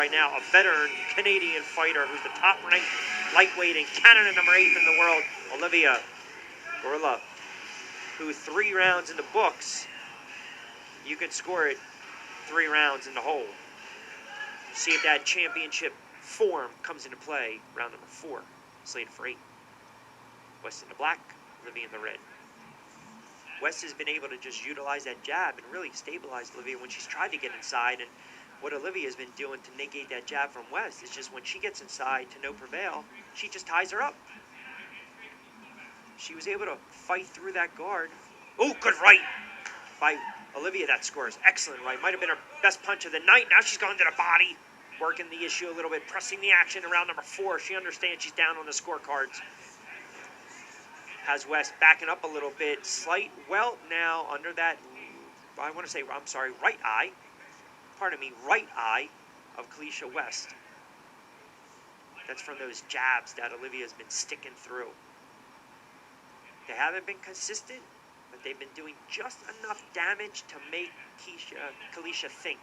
right now, a veteran Canadian fighter who's the top-ranked lightweight in Canada, number 8 in the world, Olivia Gerula, who 3 rounds in the books, you can score it 3 rounds in the hole. See if that championship form comes into play. Round number 4, slated for 8. West in the black, Olivia in the red. West has been able to just utilize that jab and really stabilize Olivia when she's tried to get inside. And what Olivia has been doing to negate that jab from West is just when she gets inside to no prevail, she just ties her up. She was able to fight through that guard. Oh, good right by Olivia. That scores. Excellent right. Might have been her best punch of the night. Now she's going to the body, working the issue a little bit, pressing the action around number 4. She understands she's down on the scorecards. Has West backing up a little bit. Slight welt now under that, right eye. Pardon me, right eye of Kaliesha West. That's from those jabs that Olivia's been sticking through. They haven't been consistent, but they've been doing just enough damage to make Kaliesha think.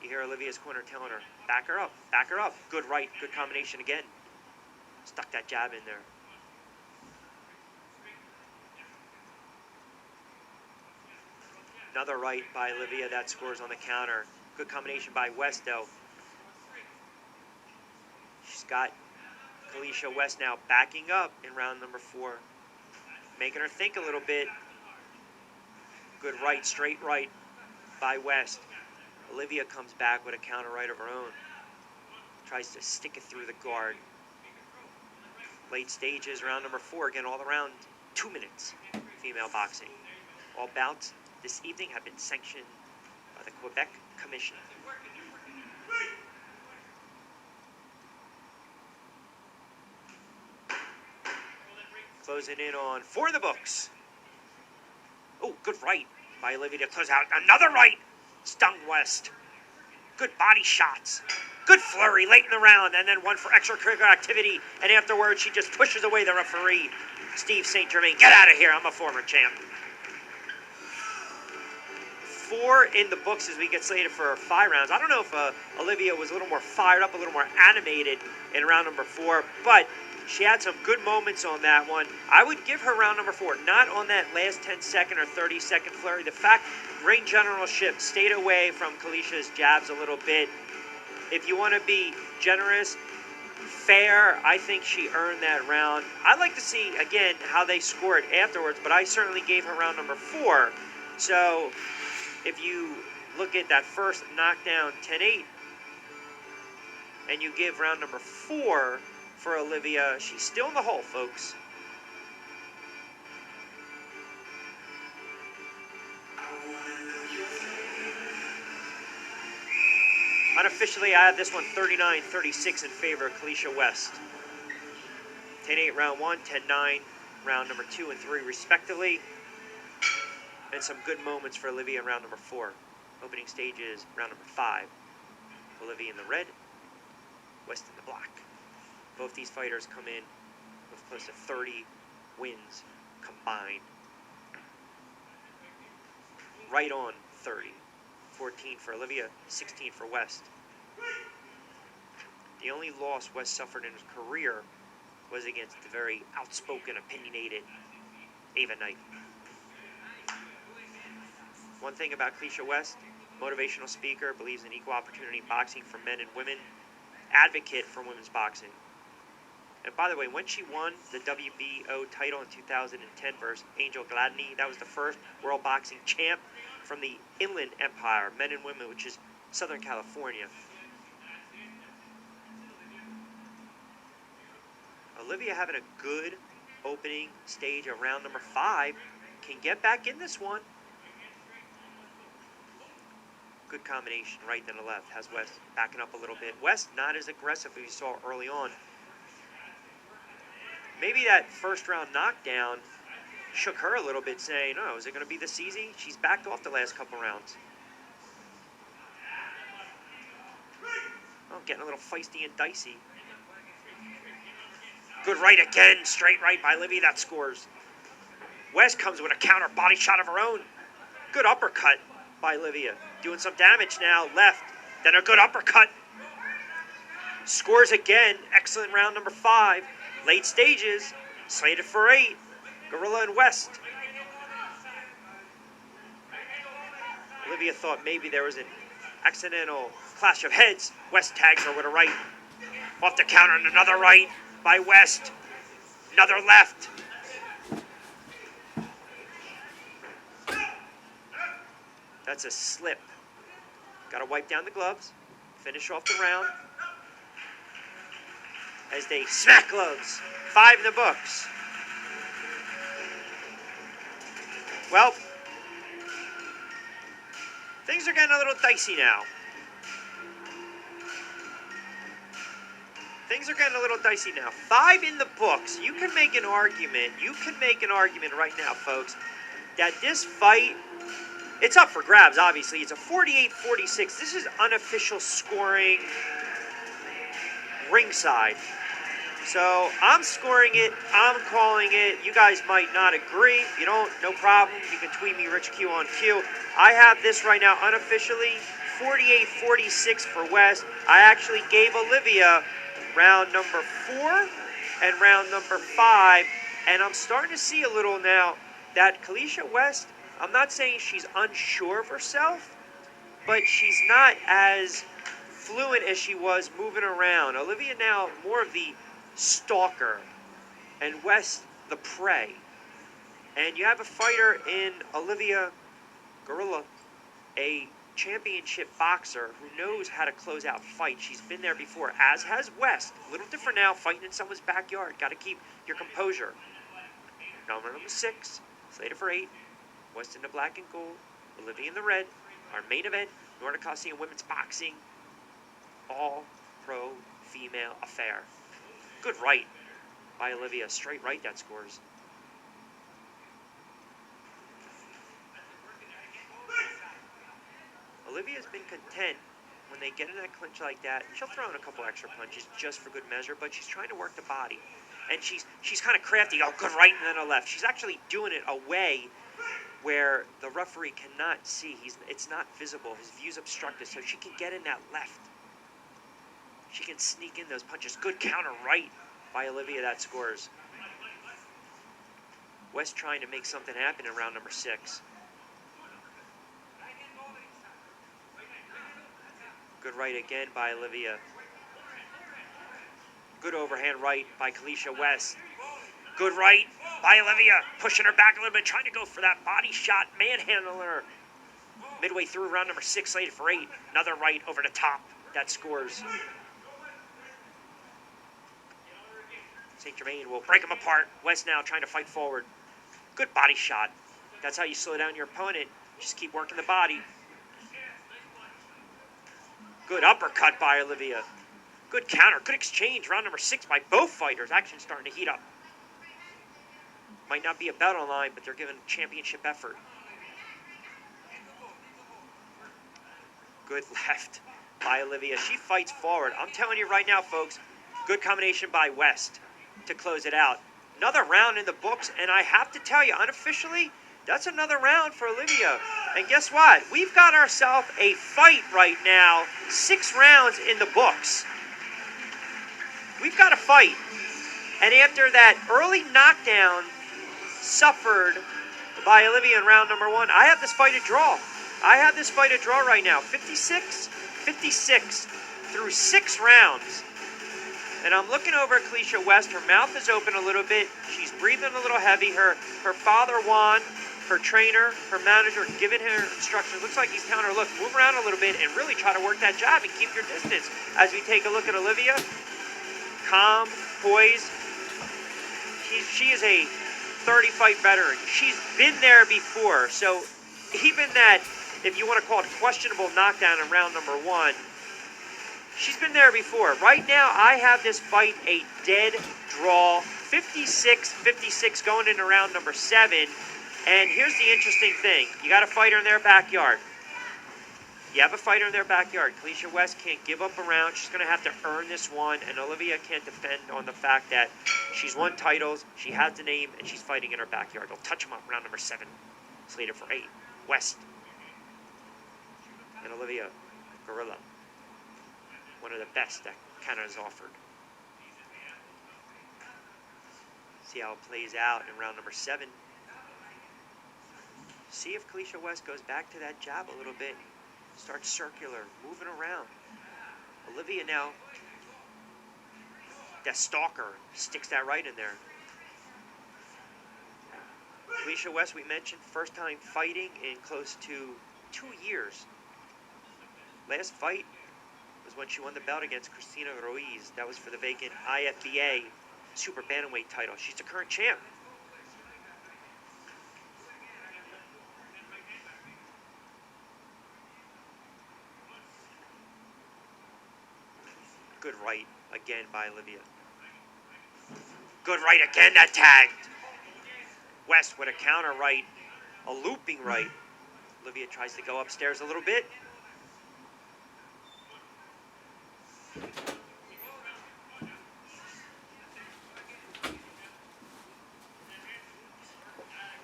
You hear Olivia's corner telling her, back her up, back her up. Good right, good combination again. Stuck that jab in there. Another right by Olivia that scores on the counter. Good combination by West, though. She's got Kaliesha West now backing up in round number 4. Making her think a little bit. Good right, straight right by West. Olivia comes back with a counter right of her own. Tries to stick it through the guard. Late stages, round number 4, again all around 2 minutes, female boxing. All bouts this evening have been sanctioned by the Quebec Commission. Closing in on 4 in the books. Oh, good right by Olivia to close out. Another right, stung West. Good body shots. Good flurry late in the round, and then one for extracurricular activity. And afterwards, she just pushes away the referee, Steve St. Germain. Get out of here, I'm a former champ. 4 in the books as we get slated for 5 rounds. I don't know if Olivia was a little more fired up, a little more animated in round number 4, but she had some good moments on that one. I would give her round number 4, not on that last 10-second or 30-second flurry. The fact ring generalship stayed away from Kaliesha's jabs a little bit. If you want to be generous, fair, I think she earned that round. I'd like to see, again, how they score it afterwards, but I certainly gave her round number 4. So if you look at that first knockdown, 10-8, and you give round number 4 for Olivia, she's still in the hole, folks. Unofficially, I have this one 39-36 in favor of Kaliesha West. 10-8 round 1, 10-9 round number 2 and 3 respectively. And some good moments for Olivia in round number 4. Opening stages, round number 5. Olivia in the red, West in the black. Both these fighters come in with close to 30 wins combined. Right on 30. 14 for Olivia, 16 for West. The only loss West suffered in his career was against the very outspoken, opinionated Ava Knight. One thing about Kaliesha West, motivational speaker, believes in equal opportunity boxing for men and women, advocate for women's boxing. And by the way, when she won the WBO title in 2010 versus Angel Gladney, that was the first world boxing champ from the Inland Empire, men and women, which is Southern California. Olivia having a good opening stage of round number 5, can get back in this one. Good combination, right then the left. Has West backing up a little bit. West not as aggressive as we saw early on. Maybe that first round knockdown shook her a little bit, saying, oh, is it going to be this easy? She's backed off the last couple rounds. Oh, getting a little feisty and dicey. Good right again, straight right by Olivia, that scores. West comes with a counter body shot of her own. Good uppercut by Olivia. Doing some damage now, left Then a good uppercut. Scores again. Excellent round number 5. Late stages. Slated for 8. Gerula and West. Olivia thought maybe there was an accidental clash of heads. West tags her with a right. Off the counter and another right by West. Another left. That's a slip. Got to wipe down the gloves. Finish off the round. As they smack gloves. 5 in the books. Well, things are getting a little dicey now. Things are getting a little dicey now. 5 in the books. You can make an argument. You can make an argument right now, folks, that this fight, it's up for grabs, obviously. It's a 48-46. This is unofficial scoring ringside. So I'm scoring it. I'm calling it. You guys might not agree. If you don't, no problem. You can tweet me, Rich Q on Q. I have this right now unofficially 48-46 for West. I actually gave Olivia round number 4 and round number 5. And I'm starting to see a little now that Kaliesha West, I'm not saying she's unsure of herself, but she's not as fluent as she was moving around. Olivia now more of the stalker and West the prey. And you have a fighter in Olivia Gerula, a championship boxer who knows how to close out fights. She's been there before, as has West. A little different now, fighting in someone's backyard. Got to keep your composure. Number 6, slated for 8. West in the black and gold, Olivia in the red. Our main event, Nordic Coliseum Women's Boxing, all pro female affair. Good right by Olivia. Straight right that scores. Olivia's been content when they get in that clinch like that. She'll throw in a couple extra punches just for good measure, but she's trying to work the body. And she's kind of crafty. Oh, good right and then a left. She's actually doing it a way where the referee cannot see. It's not visible. His view's obstructed, so she can get in that left. She can sneak in those punches. Good counter right by Olivia that scores. West trying to make something happen in round number 6. Good right again by Olivia. Good overhand right by Kaliesha West. Good right by Olivia. Pushing her back a little bit, trying to go for that body shot, manhandling her. Midway through round number 6, slated for 8. Another right over the top. That scores. St. Germain will break them apart. West now trying to fight forward. Good body shot. That's how you slow down your opponent. Just keep working the body. Good uppercut by Olivia. Good counter. Good exchange. Round number 6 by both fighters. Action starting to heat up. Might not be a belt on line, but they're giving championship effort. Good left by Olivia. She fights forward. I'm telling you right now, folks, good combination by West to close it out. Another round in the books, and I have to tell you, unofficially, that's another round for Olivia. And guess what? We've got ourselves a fight right now. 6 rounds in the books. We've got a fight. And after that early knockdown suffered by Olivia in round number 1, I have this fight a draw. I have this fight a draw right now. 56-56 through 6 rounds. And I'm looking over at Kaliesha West. Her mouth is open a little bit. She's breathing a little heavy. Her father, Juan, her trainer, her manager, giving her instructions. Looks like he's telling her, look, move around a little bit and really try to work that jab and keep your distance. As we take a look at Olivia, calm, poised. She is a 30-fight veteran. She's been there before. So even that, if you want to call it questionable knockdown in round number 1, she's been there before. Right now, I have this fight a dead draw, 56-56 going into round number 7. And here's the interesting thing. You got a fighter in their backyard. You have a fighter in their backyard. Kaliesha West can't give up a round. She's going to have to earn this one. And Olivia can't defend on the fact that she's won titles, she has the name, and she's fighting in her backyard. They'll touch them up round number 7. Slated for 8. West. And Olivia Gerula. one of the best that Canada's offered. See how it plays out in round number 7. See if Kaliesha West goes back to that jab a little bit. Starts circular, moving around. Olivia now, that stalker, sticks that right in there. Kaliesha West, we mentioned, first time fighting in close to 2 years. Last fight was when she won the belt against Cristina Ruiz. That was for the vacant IFBA Super Bantamweight title. She's the current champ. Good right again by Olivia. Good right again, that tagged. West with a counter right, a looping right. Olivia tries to go upstairs a little bit.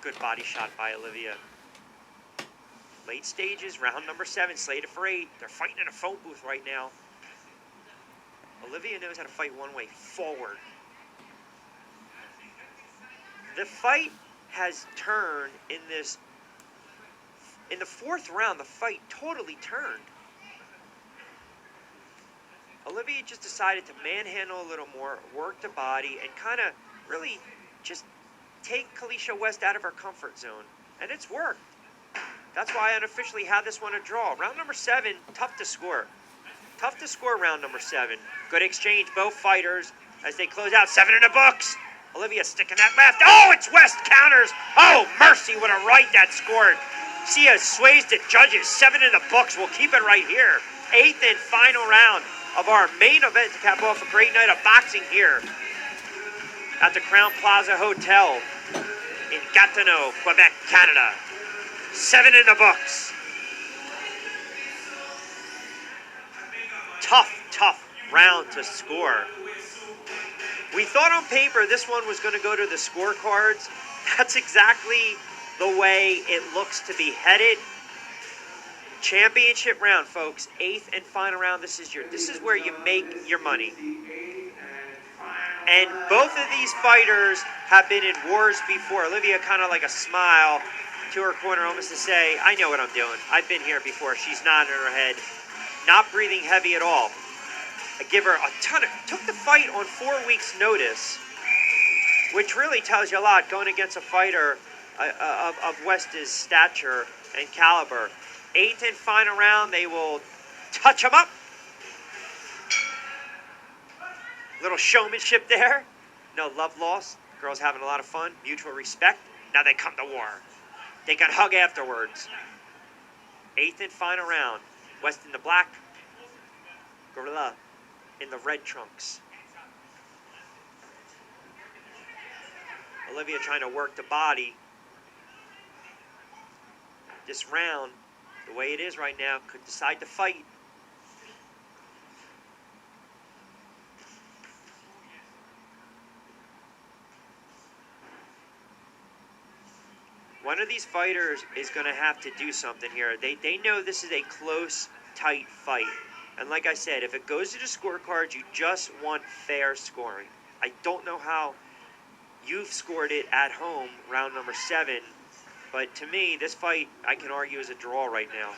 Good body shot by Olivia. Late stages, round number 7, slated for 8. They're fighting in a phone booth right now. Olivia knows how to fight one way, forward. The fight has turned in this. In the 4th round, the fight totally turned. Olivia just decided to manhandle a little more, work the body, and kind of really just take Kaliesha West out of her comfort zone. And it's worked. That's why I unofficially had this one a draw. Round number 7, tough to score. Tough to score round number 7. Good exchange, both fighters, as they close out. 7 in the books. Olivia sticking that left. Oh, it's West counters. Oh, mercy, what a right that scored. Sia sways the judges. 7 in the books. We'll keep it right here. 8th and final round of our main event to cap off a great night of boxing here at the Crown Plaza Hotel in Gatineau, Quebec, Canada. 7 in the books. Tough round to score. We thought on paper this one was going to go to the scorecards. That's exactly the way it looks to be headed. Championship round, folks. 8th and final round. This is where you make your money. And both of these fighters have been in wars before. Olivia kind of like a smile to her corner, almost to say, I know what I'm doing. I've been here before. She's nodding her head. Not breathing heavy at all. I give her a ton of... Took the fight on 4 weeks' notice, which really tells you a lot going against a fighter of West's stature and caliber. 8th and final round, they will touch him up. Little showmanship there. No love lost. Girls having a lot of fun. Mutual respect. Now they come to war. They can hug afterwards. 8th and final round. West in the black. Gerula in the red trunks. Olivia trying to work the body. This round, the way it is right now, could decide to fight. One of these fighters is going to have to do something here. They know this is a close, tight fight. And like I said, if it goes to the scorecards, you just want fair scoring. I don't know how you've scored it at home, round number 7. But to me, this fight, I can argue, is a draw right now.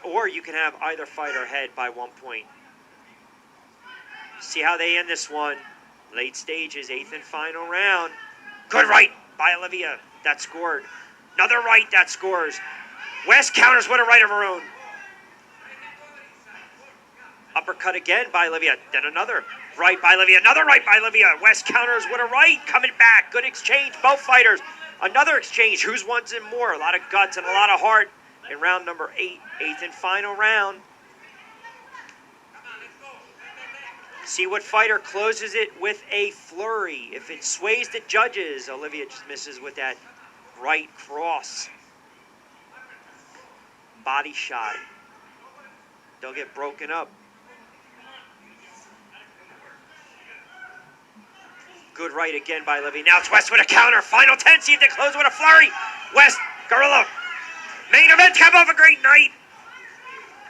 Or you can have either fighter ahead by 1 point. See how they end this one. Late stages, 8th and final round. Good right by Olivia. That scored. Another right that scores. West counters with a right of her own. Uppercut again by Olivia. Then another right by Olivia. Another right by Olivia. West counters with a right. Coming back. Good exchange. Both fighters. Another exchange. Who's wants it more? A lot of guts and a lot of heart in round number 8. 8th and final round. See what fighter closes it with a flurry. If it sways the judges, Olivia just misses with that right cross. Body shot. They'll get broken up. Good right again by Olivia. Now it's West with a counter. Final 10. See if they close with a flurry. West, Gerula. Main event, cap off a great night.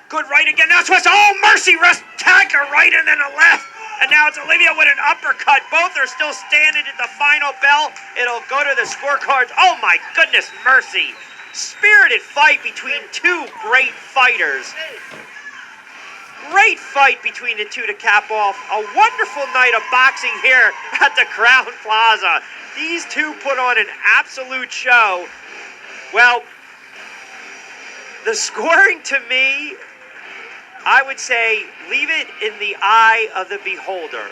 Good right again. Now twist. Oh, mercy rest. Tag her right and then a left. And now it's Olivia with an uppercut. Both are still standing at the final bell. It'll go to the scorecards. Oh, my goodness mercy. Spirited fight between two great fighters. Great fight between the two to cap off a wonderful night of boxing here at the Crown Plaza. These two put on an absolute show. Well, the scoring to me, I would say leave it in the eye of the beholder,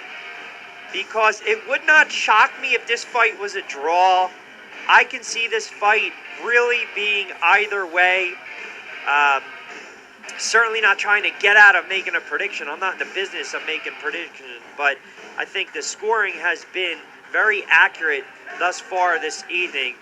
because it would not shock me if this fight was a draw. I can see this fight really being either way. Certainly not trying to get out of making a prediction. I'm not in the business of making predictions, but I think the scoring has been very accurate thus far this evening.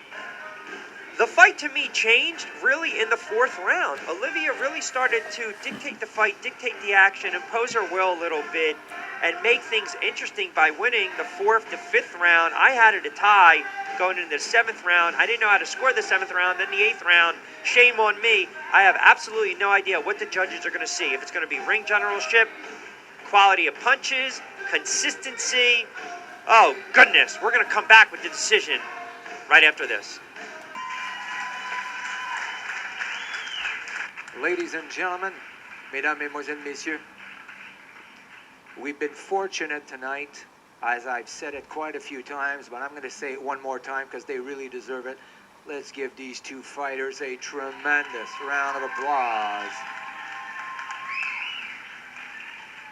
The fight to me changed really in the fourth round. Olivia really started to dictate the fight, dictate the action, impose her will a little bit, and make things interesting by winning the fourth to fifth round. I had it a tie going into the seventh round. I didn't know how to score the seventh round. Then the eighth round, shame on me. I have absolutely no idea what the judges are going to see. If it's going to be ring generalship, quality of punches, consistency. Oh, goodness. We're going to come back with the decision right after this. Ladies and gentlemen, mesdames, mesdemoiselles, messieurs, we've been fortunate tonight, as I've said it quite a few times, but I'm going to say it one more time because they really deserve it. Let's give these two fighters a tremendous round of applause.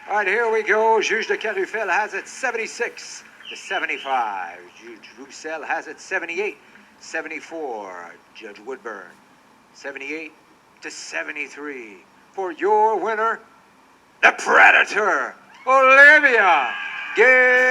All right, here we go. Juge de Carufel has it 76 to 75. Juge Roussel has it 78-74. Judge Woodburn, 78 to 73. For your winner, the Predator, Olivia Gerula.